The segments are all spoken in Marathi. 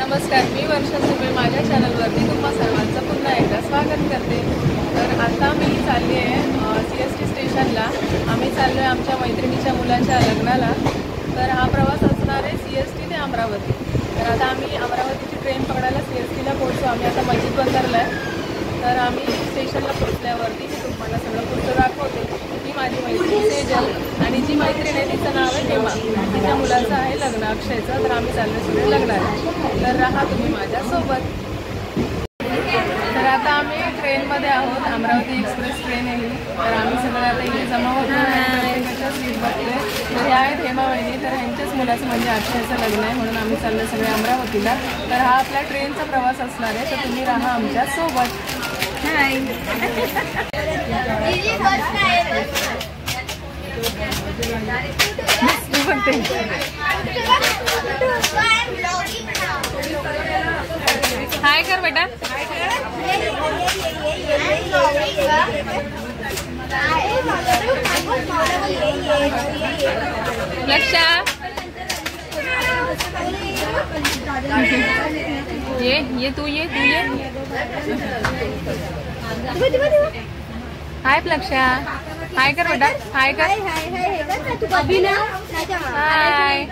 नमस्कार, मी वर्षा सुर्वे माझ्या चॅनलवरती तुम्हा सर्वांचं पुन्हा एकदा स्वागत करते। तर आता मी चालली आहे CST स्टेशनला। आम्ही चाललो आहे आमच्या मैत्रिणीच्या मुलाच्या लग्नाला। तर हा प्रवास असणार आहे CST ते अमरावती। तर आता आम्ही अमरावतीची ट्रेन पकडायला CSTला पोहोचलो। आम्ही आता मस्जिद बंदरला आहे। तर आम्ही स्टेशनला पोहोचल्यावरती मी तुम्हाला सगळं पुढचं दाखवते। ही माझी मैत्रीण सेजल आणि जी मैत्रीण आहे तिचं नाव आहे हेमा। तिच्या मुलाचं आहे लग्न अक्षयचं। तर आम्ही चाललो सगळे लग्नाला। तर राहा तुम्ही माझ्यासोबत। तर आता आम्ही ट्रेनमध्ये आहोत, अमरावती एक्सप्रेस ट्रेन आहे ही। तर आम्ही सगळे आता इथे जमा होतो प्रत्येकाच्या सीट बघतोय। तर हे आहेत हेमा वहिनी। तर ह्यांच्याच मुलाचं म्हणजे अक्षयचं लग्न आहे म्हणून आम्ही चाललो सगळे अमरावतीला। तर हा आपला ट्रेनचा प्रवास असणार आहे। तर तुम्ही राहा आमच्यासोबत। हाय हाय कर बेटा। लक्षा ये तू ये हाय लक्षा हाय कर बेटा हाय कर हाय।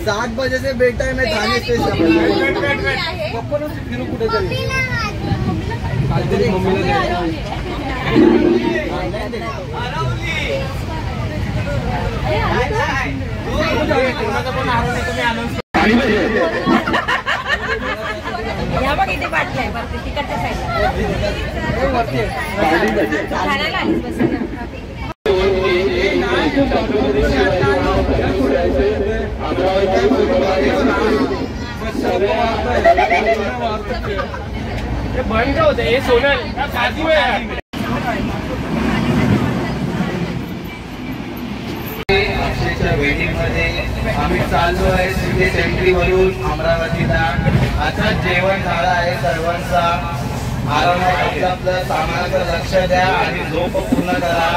7 बजे से बेटा है मैं थाने स्टेशन या बघ इथे बाटल्या वरती तिकडच्या साईडला खाण्याला आलीस बस ना। बंद होते हे सोनल अक्षयच्या वेडिंग मध्ये आम्ही चाललो आहे सिटी सेंट्री वरून अमरावतीला। आता जेवण झालं आहे सर्वांचा। आरामात आपलं सामानाकडे लक्ष द्या आणि झोप पूर्ण करा।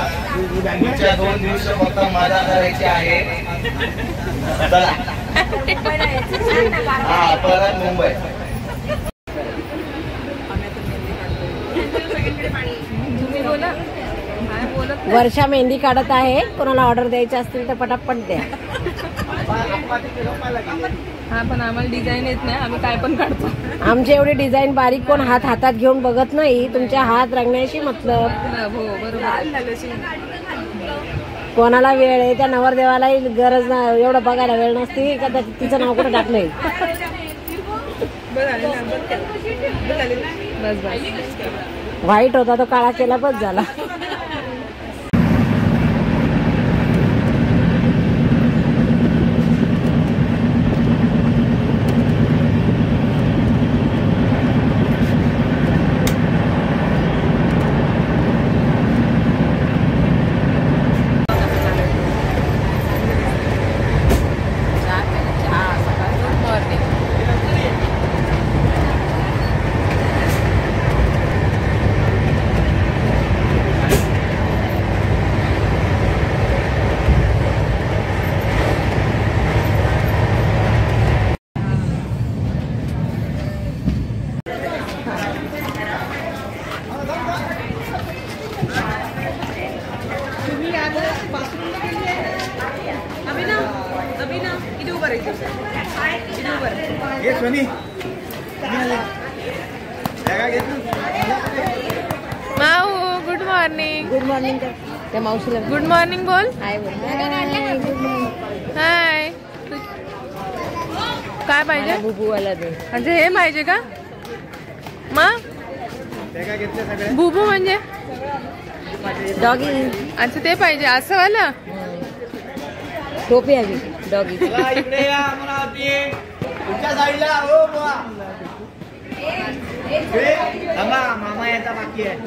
पुढच्या 2 दिवस फक्त मजा करायची आहे। चला हा परत मुंबई। वर्षा मेहंदी काढत आहे। कोणाला ऑर्डर द्यायची असतील तर पटापट द्या। हा पण आम्हाला डिझाईन येत नाही, आम्ही काय पण काढतो। आमची एवढी डिझाईन बारीक कोण हातात घेऊन बघत नाही। तुमच्या हात रंगण्याशी मतलब। हो बरोबर। कोणाला वेळ आहे त्या नवरदेवालाही गरज नाही, एवढं बघायला वेळ नसती का तिचं नाव कुठं टाकलंय। बस बस व्हाईट होता तो काळा केला बस झाला। माऊ गुड मॉर्निंग। गुड मॉर्निंग त्या मावशीला गुड मॉर्निंग बोल। हाय हाय काय पाहिजे? बुबूवाला दे। म्हणजे हे पाहिजे का मग? बुबू म्हणजे डॉगी। अच्छा ते पाहिजे असं वाला। टोपी हवी डॉगी। मामा याचा बाकी आहे।